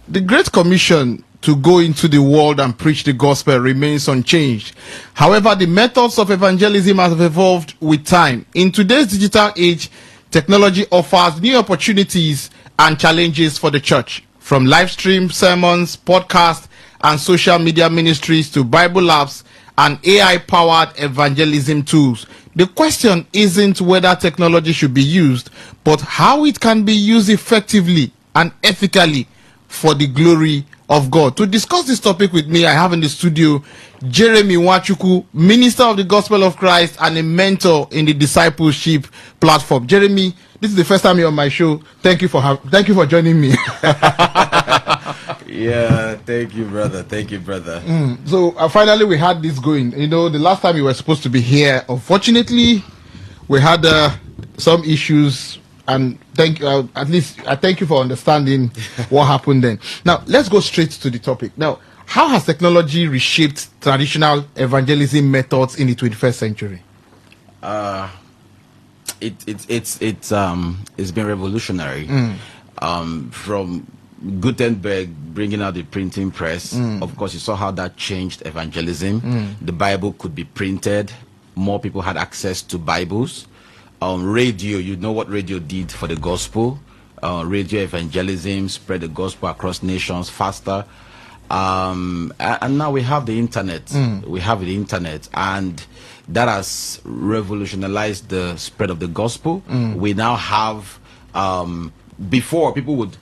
The Great Commission to go into the world and preach the gospel remains unchanged. However, the methods of evangelism have evolved with time. In today's digital age, technology offers new opportunities and challenges for the church. From live stream sermons, podcasts, and social media ministries to Bible labs and AI-powered evangelism tools. The question isn't whether technology should be used, but how it can be used effectively and ethically for the glory of God. To discuss this topic with me, I have in the studio Jeremy Nwachukwu, minister of the Gospel of Christ and a mentor in the discipleship platform. Jeremy, this is the first time you're on my show. Thank you for joining me. Yeah, thank you, brother. So finally we had this going. You know, the last time you were supposed to be here, unfortunately, we had some issues. And at least I thank you for understanding what happened then. Now, let's go straight to the topic. Now, how has technology reshaped traditional evangelism methods in the 21st century? It's been revolutionary. From Gutenberg bringing out the printing press, of course, you saw how that changed evangelism. The Bible could be printed. More people had access to Bibles. Radio, you know what radio did for the gospel. Radio evangelism spread the gospel across nations faster. And now we have the internet. We have the internet, and that has revolutionized the spread of the gospel. We now have, before people would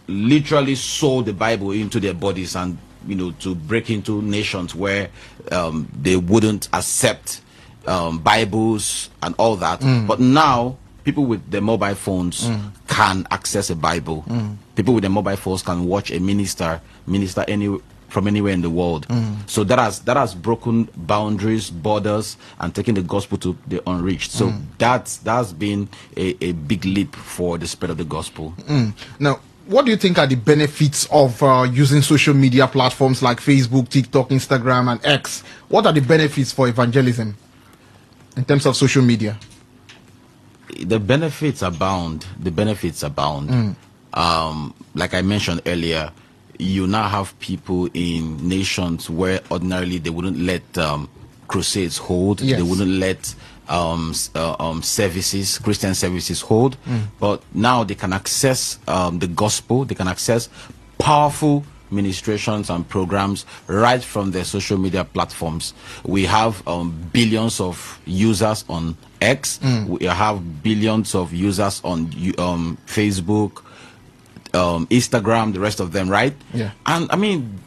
literally sew the Bible into their bodies and, you know, to break into nations where they wouldn't accept Bibles and all that. But now people with their mobile phones can access a Bible. People with their mobile phones can watch a minister from anywhere in the world. So that has broken boundaries, borders, and taken the gospel to the unreached. So that's been a big leap for the spread of the gospel. Now, what do you think are the benefits of using social media platforms like Facebook, TikTok, Instagram, and X? What are the benefits for evangelism in terms of social media? The benefits abound. Like I mentioned earlier, you now have people in nations where ordinarily they wouldn't let crusades hold. Yes. They wouldn't let services, Christian services hold. But now they can access the gospel. They can access powerful ministrations and programs right from their social media platforms. We have billions of users on X. We have billions of users on Facebook, Instagram, the rest of them, right? Yeah. And I mean,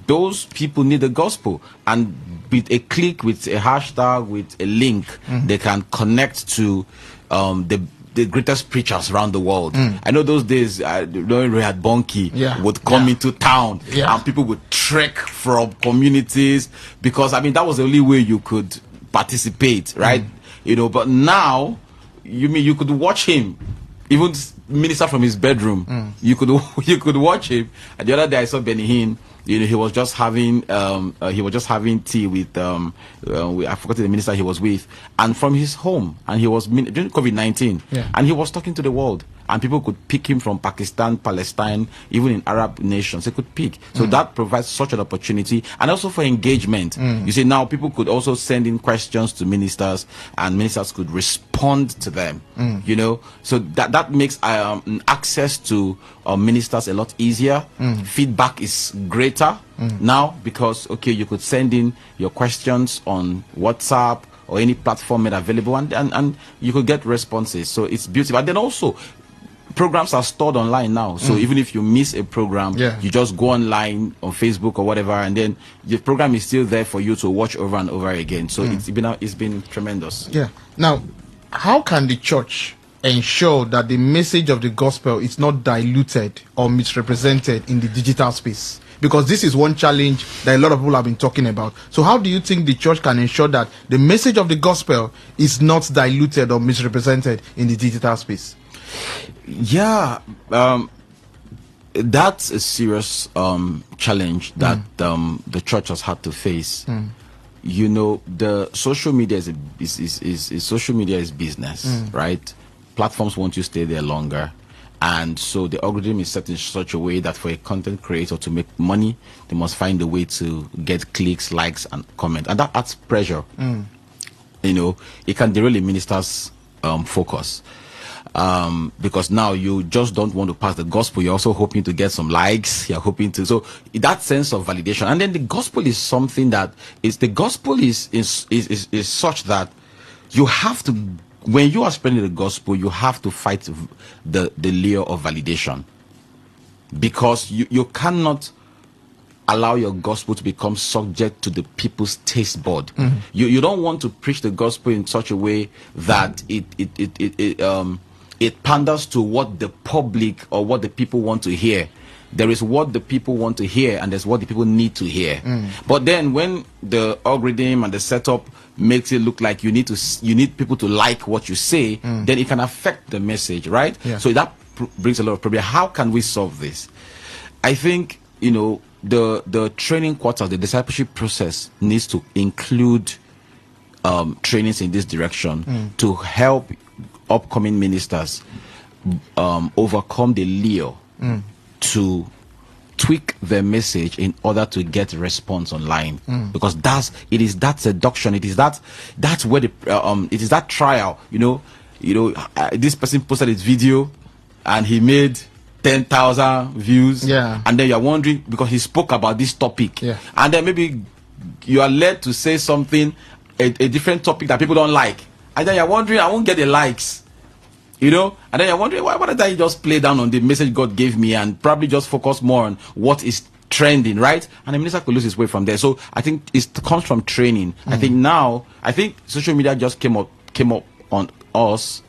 those people need the gospel, and with a click, with a hashtag, with a link, they can connect to the greatest preachers around the world. I know those days, Reinhard Bonnke would come into town, and people would trek from communities, because I mean that was the only way you could participate, right? You know, but now you could watch him, even minister from his bedroom. You could watch him. And the other day I saw Benny Hinn. You know, he was just having tea with I forgot the minister he was with, and from his home, and he was during COVID-19, and he was talking to the world, and people could pick him from Pakistan, Palestine, even in Arab nations. They could pick. So that provides such an opportunity, and also for engagement. You see, now people could also send in questions to ministers, and ministers could respond to them. You know, so that makes access to ministers a lot easier. Feedback is greater now, because you could send in your questions on WhatsApp or any platform made available, and you could get responses. So it's beautiful. And then also, programs are stored online now, so even if you miss a program, you just go online on Facebook or whatever, and then the program is still there for you to watch over and over again. So it's been tremendous. Now, how can the church ensure that the message of the gospel is not diluted or misrepresented in the digital space? Because this is one challenge that a lot of people have been talking about. So how do you think the church can ensure that the message of the gospel is not diluted or misrepresented in the digital space? Yeah, that's a serious challenge that the church has had to face. You know, the social media is social media is business, right? Platforms want you to stay there longer, And so the algorithm is set in such a way that for a content creator to make money, they must find a way to get clicks, likes, and comments. And that adds pressure. You know, it can derail a minister's focus. Because now you just don't want to pass the gospel. You're also hoping to get some likes. You're hoping to, so that sense of validation. And then the gospel is something that is, the gospel is such that you have to, when you are spreading the gospel, you have to fight the lure of validation, because you cannot allow your gospel to become subject to the people's taste bud. You don't want to preach the gospel in such a way that it panders to what the public or what the people want to hear. There is what the people want to hear, and there's what the people need to hear. But then when the algorithm and the setup makes it look like you need people to like what you say, then it can affect the message, right? Yeah. So that brings a lot of problem. How can we solve this? I think, you know, the training quarters, the discipleship process needs to include trainings in this direction to help upcoming ministers overcome the lure to tweak their message in order to get response online, because it is that seduction, that's where the it is that trial. This person posted his video and he made 10,000 views, and then you're wondering because he spoke about this topic, and then maybe you are led to say something, a different topic that people don't like, and then you're wondering, I won't get the likes. And then you're wondering, why did I just play down on the message God gave me and probably just focus more on what is trending, right? And the minister could lose his way from there. So I think it comes from training. I think social media just came up on us.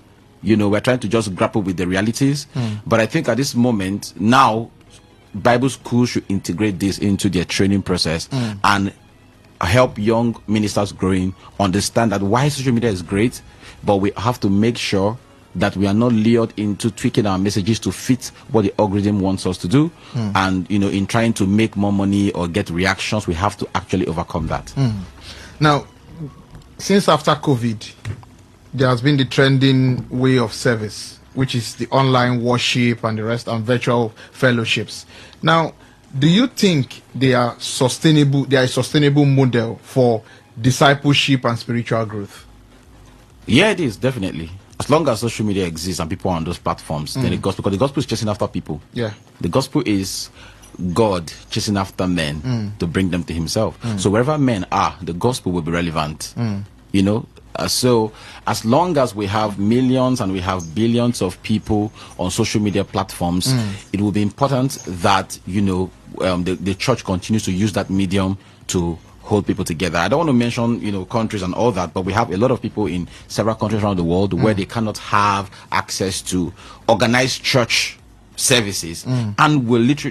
We're trying to just grapple with the realities. But I think at this moment, now, Bible schools should integrate this into their training process and help young ministers growing understand that why social media is great, but we have to make sure that we are not lured into tweaking our messages to fit what the algorithm wants us to do. And, in trying to make more money or get reactions, we have to actually overcome that. Now, since after COVID, there has been the trending way of service, which is the online worship and the rest, and virtual fellowships. Now, do you think they are sustainable? They are a sustainable model for discipleship and spiritual growth? Yeah, it is, definitely. As long as social media exists and people are on those platforms, then the gospel, because the gospel is chasing after people. Yeah. The gospel is God chasing after men to bring them to himself. So wherever men are, the gospel will be relevant. So as long as we have millions and we have billions of people on social media platforms, it will be important that, the church continues to use that medium to hold people together. I don't want to mention, countries and all that, but we have a lot of people in several countries around the world where they cannot have access to organized church services, and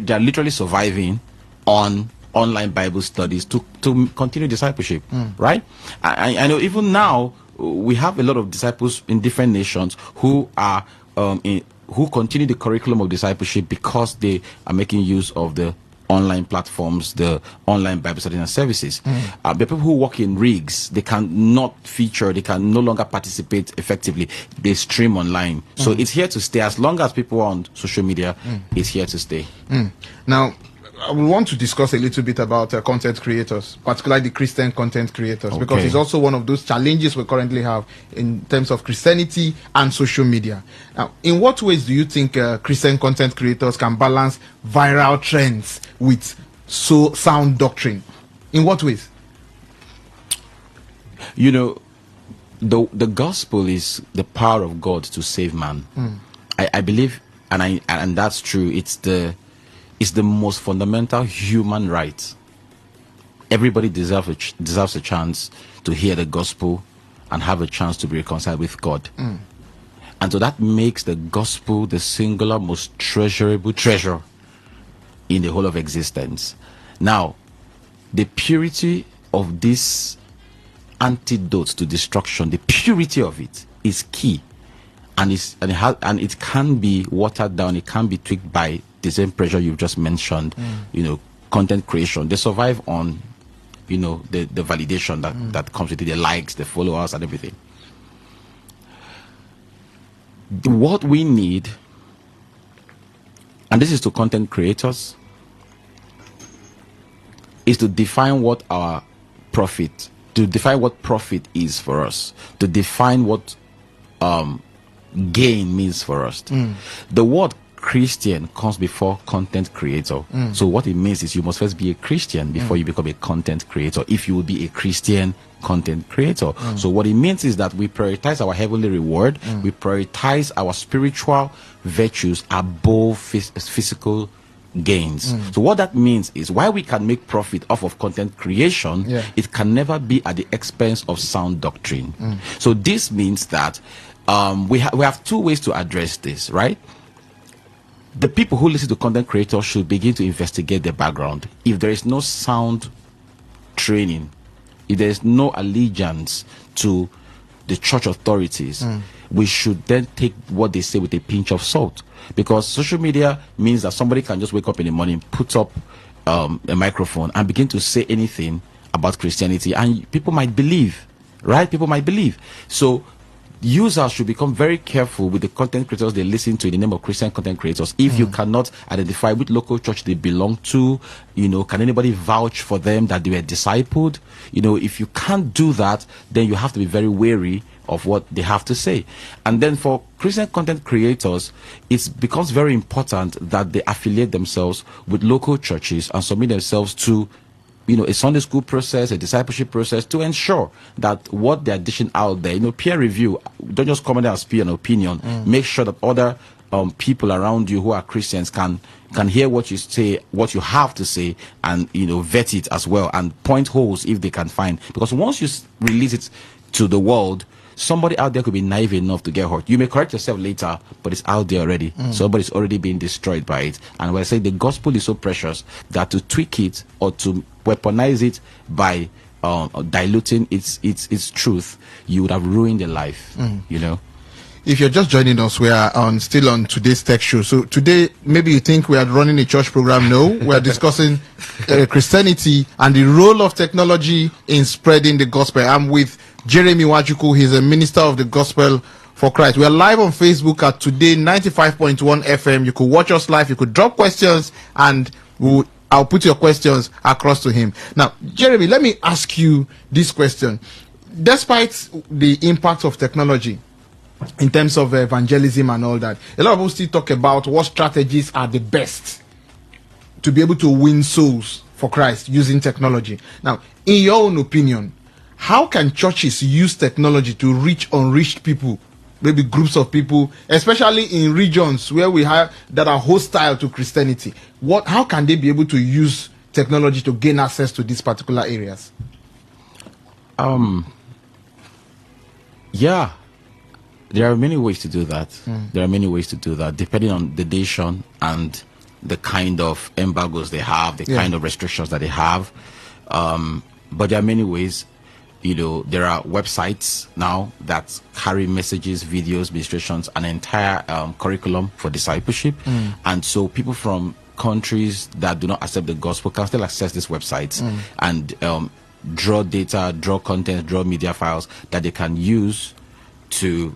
they're literally surviving on online Bible studies to continue discipleship, right? I know even now we have a lot of disciples in different nations who are who continue the curriculum of discipleship because they are making use of the online platforms, the online Bible study and services. The people who work in rigs, they can not feature, they can no longer participate effectively. They stream online. So it's here to stay. As long as people are on social media, it's here to stay. Now, I will want to discuss a little bit about content creators, particularly the Christian content creators, because it's also one of those challenges we currently have in terms of Christianity and social media. Now, in what ways do you think Christian content creators can balance viral trends with sound doctrine? In what ways? The gospel is the power of God to save man. I believe, and that's true. It's the most fundamental human right. Everybody deserves a chance to hear the gospel and have a chance to be reconciled with God. And so that makes the gospel the singular most treasurable treasure in the whole of existence. Now, the purity of this antidote to destruction, the purity of it is key. And it can be watered down, it can be tweaked by the same pressure you've just mentioned, content creation. They survive on, the validation that comes with it, the likes, the followers, and everything. What we need and this is to content creators, is to define what our profit, to define what profit is for us, to define what gain means for us. The word Christian comes before content creator. So what it means is you must first be a Christian before you become a content creator, if you will be a Christian content creator. So what it means is that we prioritize our heavenly reward, we prioritize our spiritual virtues above physical gains. So what that means is, while we can make profit off of content creation, it can never be at the expense of sound doctrine. So this means that we have two ways to address this, right? The people who listen to content creators should begin to investigate their background. If there is no sound training, if there is no allegiance to the church authorities, we should then take what they say with a pinch of salt. Because social media means that somebody can just wake up in the morning, put up a microphone and begin to say anything about Christianity, and people might believe, right? People might believe. So users should become very careful with the content creators they listen to in the name of Christian content creators. If you cannot identify which local church they belong to, can anybody vouch for them that they were discipled? If you can't do that, then you have to be very wary of what they have to say. And then for Christian content creators, it becomes very important that they affiliate themselves with local churches and submit themselves to a Sunday school process, a discipleship process, to ensure that what they're dishing out there, peer review, don't just come in there and speak an opinion. Make sure that other people around you who are Christians can hear what you say, what you have to say, and vet it as well, and point holes if they can find. Because once you release it to the world, somebody out there could be naive enough to get hurt. You may correct yourself later, but it's out there already. Somebody's already being destroyed by it. And when I say the gospel is so precious that to tweak it or to weaponize it by diluting its truth, you would have ruined their life. If you're just joining us, we are still on today's tech show. So today, maybe you think we are running a church program. No, we are discussing Christianity and the role of technology in spreading the gospel. I'm with Jeremy Nwachukwu. He's a minister of the gospel for Christ. We are live on Facebook at Today 95.1 FM. You could watch us live. You could drop questions, and I'll put your questions across to him. Now, Jeremy, let me ask you this question. Despite the impact of technology in terms of evangelism and all that, a lot of people still talk about what strategies are the best to be able to win souls for Christ using technology. Now, in your own opinion, how can churches use technology to reach unreached people, maybe groups of people, especially in regions where we have that are hostile to Christianity? How can they be able to use technology to gain access to these particular areas? Yeah, there are many ways to do that. There are many ways to do that, depending on the nation and the kind of embargoes they have, the kind of restrictions that they have. But there are many ways. There are websites now that carry messages, videos, ministrations, an entire curriculum for discipleship. And so people from countries that do not accept the gospel can still access these websites and draw data, draw content, draw media files that they can use to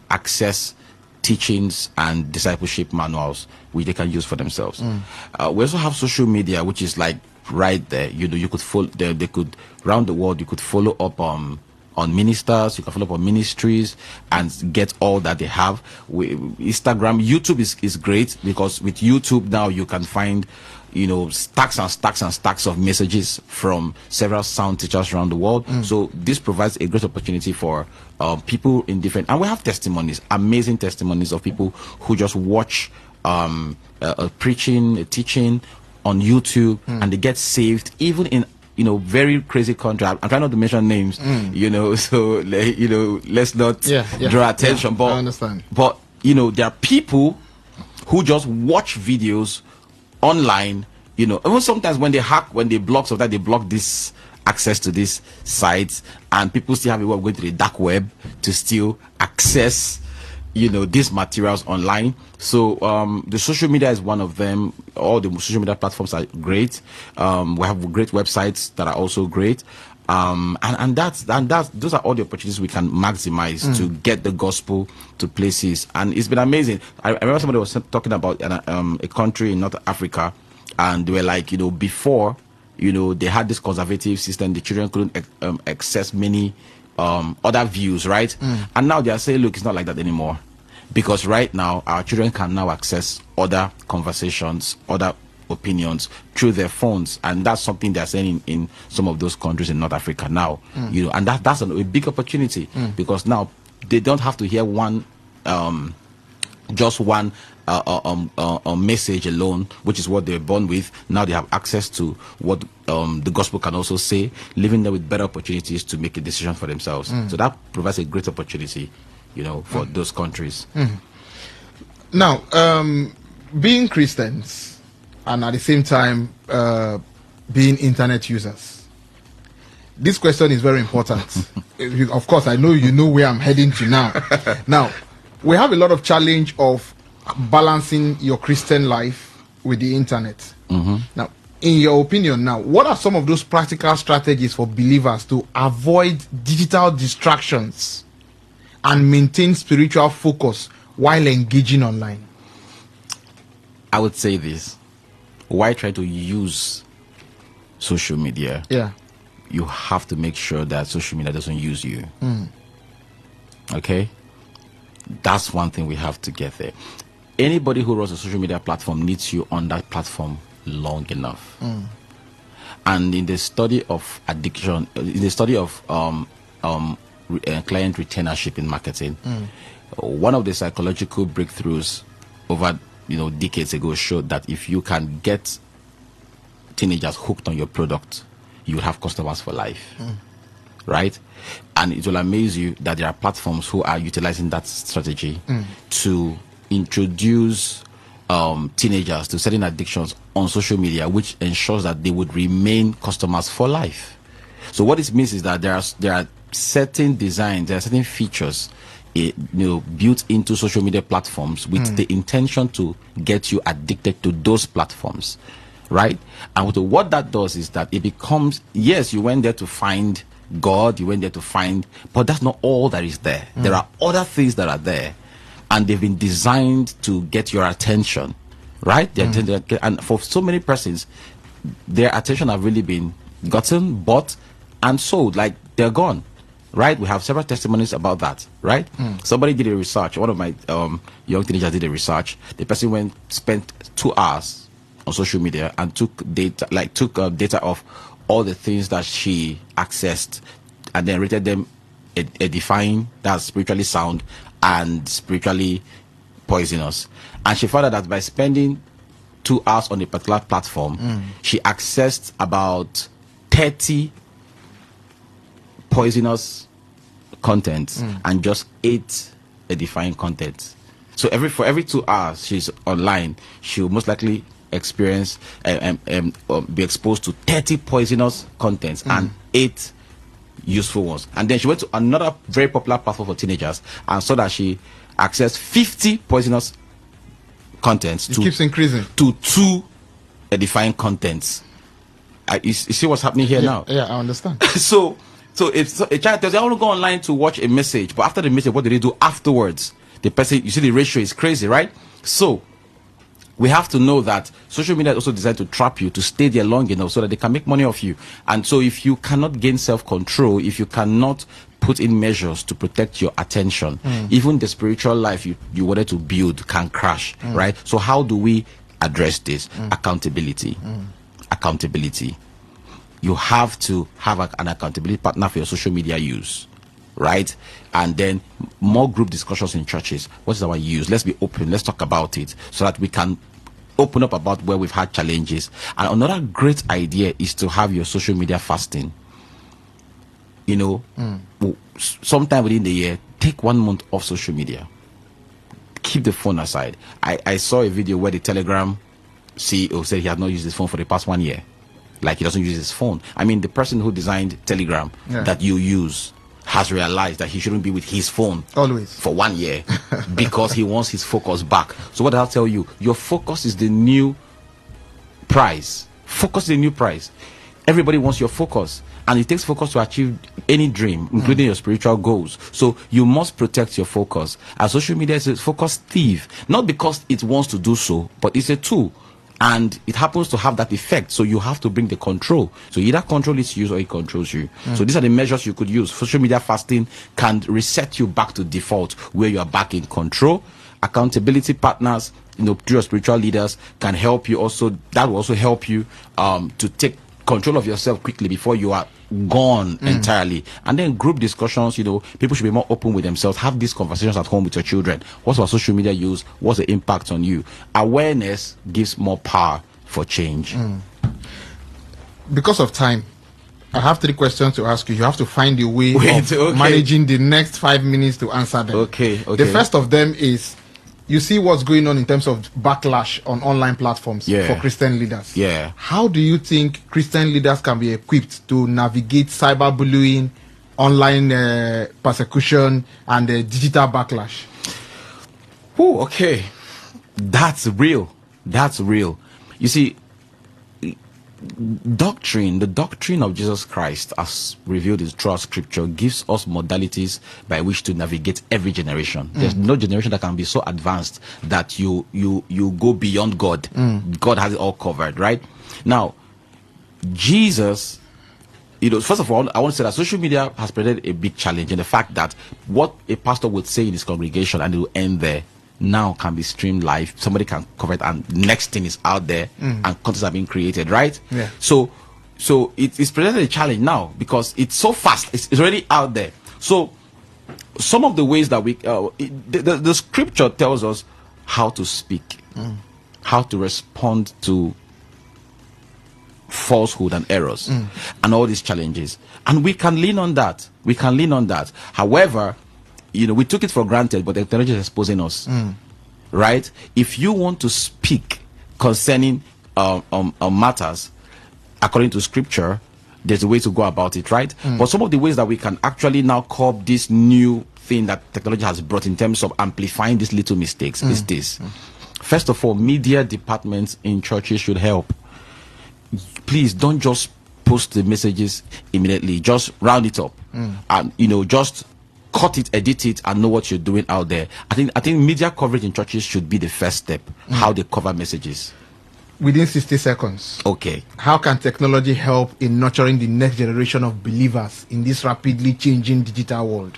access teachings and discipleship manuals, which they can use for themselves. We also have social media, which is like right there. You could follow. They could around the world. You could follow up on ministers. You can follow up on ministries and get all that they have. Instagram, YouTube is great, because with YouTube now you can find stacks and stacks and stacks of messages from several sound teachers around the world. So this provides a great opportunity for people in different, and we have testimonies, amazing testimonies of people who just watch a preaching, a teaching on YouTube, and they get saved, even in very crazy country. I'm trying not to mention names, so let's not draw attention. But I understand. But there are people who just watch videos online. Even sometimes when they block, so that they block this access to these sites, and people still have a way of going to the dark web to still access these materials online. So the social media is one of them. All the social media platforms are great. We have great websites that are also great. And that's those are all the opportunities we can maximize to get the gospel to places. And it's been amazing. I remember somebody was talking about a country in North Africa, and they were like, before, they had this conservative system. The children couldn't access many other views, right? And now they are saying, look, it's not like that anymore, because right now our children can now access other conversations, other opinions through their phones, and that's something they're saying in some of those countries in North Africa now. And that's a big opportunity, because now they don't have to hear just one message alone, which is what they're born with. Now they have access to what the gospel can also say, leaving them with better opportunities to make a decision for themselves. So that provides a great opportunity, for those countries. Now, being Christians and at the same time being internet users, this question is very important. Of course, I know you know where I'm heading to now. Now, we have a lot of challenge of balancing your Christian life with the internet. Now, in your opinion, now, what are some of those practical strategies for believers to avoid digital distractions and maintain spiritual focus while engaging online? I would say this. Why try to use social media? Yeah. You have to make sure that social media doesn't use you. Okay? That's one thing we have to get there. Anybody who runs a social media platform needs you on that platform long enough. And in the study of addiction, in the study of client retainership in marketing, one of the psychological breakthroughs over decades ago showed that if you can get teenagers hooked on your product, you will have customers for life. Right? And it will amaze you that there are platforms who are utilizing that strategy to introduce teenagers to certain addictions on social media, which ensures that they would remain customers for life. So what this means is that there are certain designs, there are certain features built into social media platforms with the intention to get you addicted to those platforms, right? And what that does is that it becomes, yes, you went there to find God, you went there to find, but that's not all that is there. There are other things that are there, and they've been designed to get your attention, right? And for so many persons, their attention have really been gotten, bought, and sold. Like, they're gone. Right? We have several testimonies about that, right? Somebody did a research. One of my young teenagers did a research. The person spent 2 hours on social media and took data of all the things that she accessed, and then rated them edifying, that's spiritually sound, and spiritually poisonous. And she found out that by spending 2 hours on a particular platform, she accessed about 30 poisonous content and just 8 edifying content. So for every 2 hours she's online, she will most likely experience be exposed to 30 poisonous contents and 8 useful ones. And then she went to another very popular platform for teenagers and saw that she accessed 50 poisonous contents. It keeps increasing to 2 edifying contents. You see what's happening here now? Yeah, I understand. So if a child tells you, I want to go online to watch a message, but after the message, what do they do afterwards? The person, you see the ratio is crazy, right? So we have to know that social media is also designed to trap you, to stay there long enough so that they can make money off you. And so if you cannot gain self-control, if you cannot put in measures to protect your attention, even the spiritual life you wanted to build can crash, right? So how do we address this? Accountability. Accountability. You have to have an accountability partner for your social media use, right? And then more group discussions in churches. What is our use? Let's be open. Let's talk about it so that we can open up about where we've had challenges. And another great idea is to have your social media fasting. Sometime within the year, take 1 month off social media. Keep the phone aside. I saw a video where the Telegram CEO said he had not used his phone for the past 1 year. Like, he doesn't use his phone. I mean, the person who designed Telegram that you use has realized that he shouldn't be with his phone always for 1 year because he wants his focus back. So what I'll tell you, your focus is the new prize. Focus is the new prize. Everybody wants your focus, and it takes focus to achieve any dream, including your spiritual goals. So you must protect your focus. And social media is a focus thief, not because it wants to do so, but it's a tool, and it happens to have that effect. So you have to bring the control. So either control its use or it controls you. So these are the measures you could use. Social media fasting can reset you back to default, where you are back in control. Accountability partners, through your spiritual leaders, can help you also. That will also help you to take control of yourself quickly before you are gone entirely. And then group discussions, people should be more open with themselves. Have these conversations at home with your children. What's our social media use? What's the impact on you? Awareness gives more power for change. Because of time, I have 3 questions to ask you. You have to find a way of okay. managing the next 5 minutes to answer them. Okay. The first of them is, you see what's going on in terms of backlash on online platforms for Christian leaders. Yeah. How do you think Christian leaders can be equipped to navigate cyberbullying, online persecution, and digital backlash? Oh, okay. That's real. You see, the doctrine of Jesus Christ, as revealed in throughout Scripture, gives us modalities by which to navigate every generation. There's no generation that can be so advanced that you go beyond God. God has it all covered, right? Now, Jesus, first of all, I want to say that social media has presented a big challenge in the fact that what a pastor would say in his congregation and it will end there, now can be streamed live. Somebody can cover it, and next thing is out there, and contents are being created, right? Yeah. So it's presented a challenge now because it's so fast. It's already out there. So some of the ways that the Scripture tells us how to speak, how to respond to falsehood and errors, and all these challenges, and we can lean on that. However, we took it for granted, but the technology is exposing us, right? If you want to speak concerning matters according to Scripture, there's a way to go about it, right? But some of the ways that we can actually now curb this new thing that technology has brought in terms of amplifying these little mistakes is this. First of all, media departments in churches should help. Please don't just post the messages immediately. Just round it up, and just cut it, edit it, and know what you're doing out there. I think media coverage in churches should be the first step. How they cover messages. Within 60 seconds. Okay. How can technology help in nurturing the next generation of believers in this rapidly changing digital world?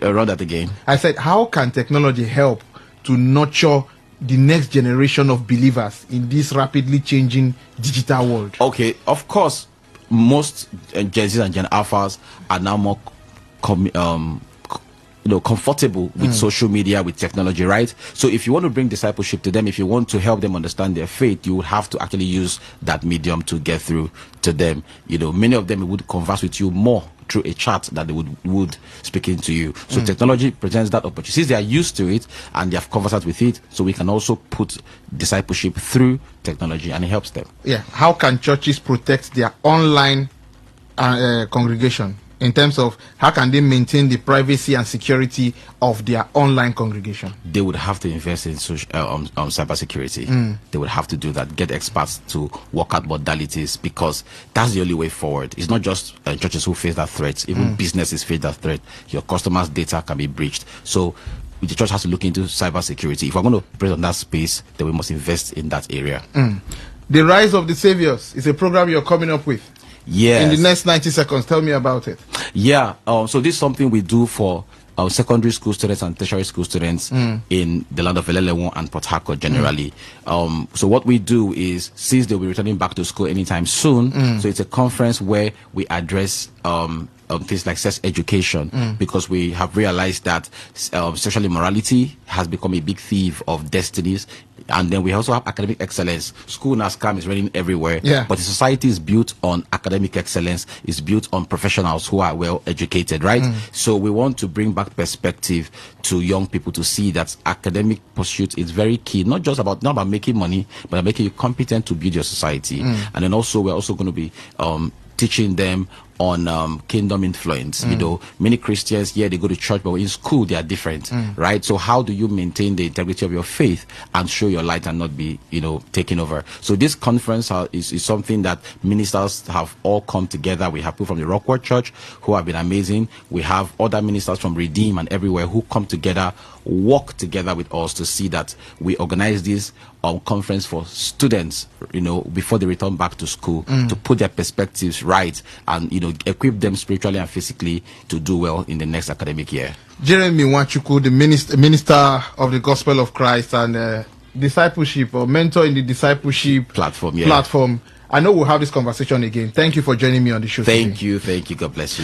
Run that again. I said, how can technology help to nurture the next generation of believers in this rapidly changing digital world? Okay, of course, most Gen Zs and Gen Alphas are now more comfortable with social media, with technology, right? So if you want to bring discipleship to them, if you want to help them understand their faith, you would have to actually use that medium to get through to them. Many of them would converse with you more through a chat that they would speaking to you. So technology presents that opportunity. Since they are used to it and they have conversed with it, so we can also put discipleship through technology, and it helps them. Yeah. How can churches protect their online congregation? In terms of how can they maintain the privacy and security of their online congregation? They would have to invest in cybersecurity. They would have to do that. Get experts to work out modalities, because that's the only way forward. It's not just churches who face that threat. Even businesses face that threat. Your customers' data can be breached. So the church has to look into cybersecurity. If we're going to press on that space, then we must invest in that area. The Rise of the Saviors is a program you're coming up with. Yes. In the next 90 seconds, tell me about it. Yeah. So this is something we do for secondary school students and tertiary school students in the land of Eleleon and Port Harcourt generally. So what we do is, since they'll be returning back to school anytime soon, so it's a conference where we address things like sex education, because we have realized that sexual immorality has become a big thief of destinies. And then we also have academic excellence. School NASCAM is running everywhere, but the society is built on academic excellence, is built on professionals who are well educated, right? So we want to bring back perspective to young people to see that academic pursuit is very key, not about making money, but about making you competent to build your society. And then also we're also going to be teaching them on kingdom influence. You know, many Christians, yeah, they go to church, but in school they are different, right? So how do you maintain the integrity of your faith and show your light and not be, you know, taken over? So this conference is something that ministers have all come together. We have people from the Rockwood Church who have been amazing. We have other ministers from Redeem and everywhere who come together, work together with us to see that we organize this conference for students, you know, before they return back to school, to put their perspectives right and, you know, equip them spiritually and physically to do well in the next academic year. Jeremy Nwachukwu, the minister of the Gospel of Christ and discipleship or mentor in the discipleship platform. I know we'll have this conversation again. Thank you for joining me on the show. Thank you. God bless you.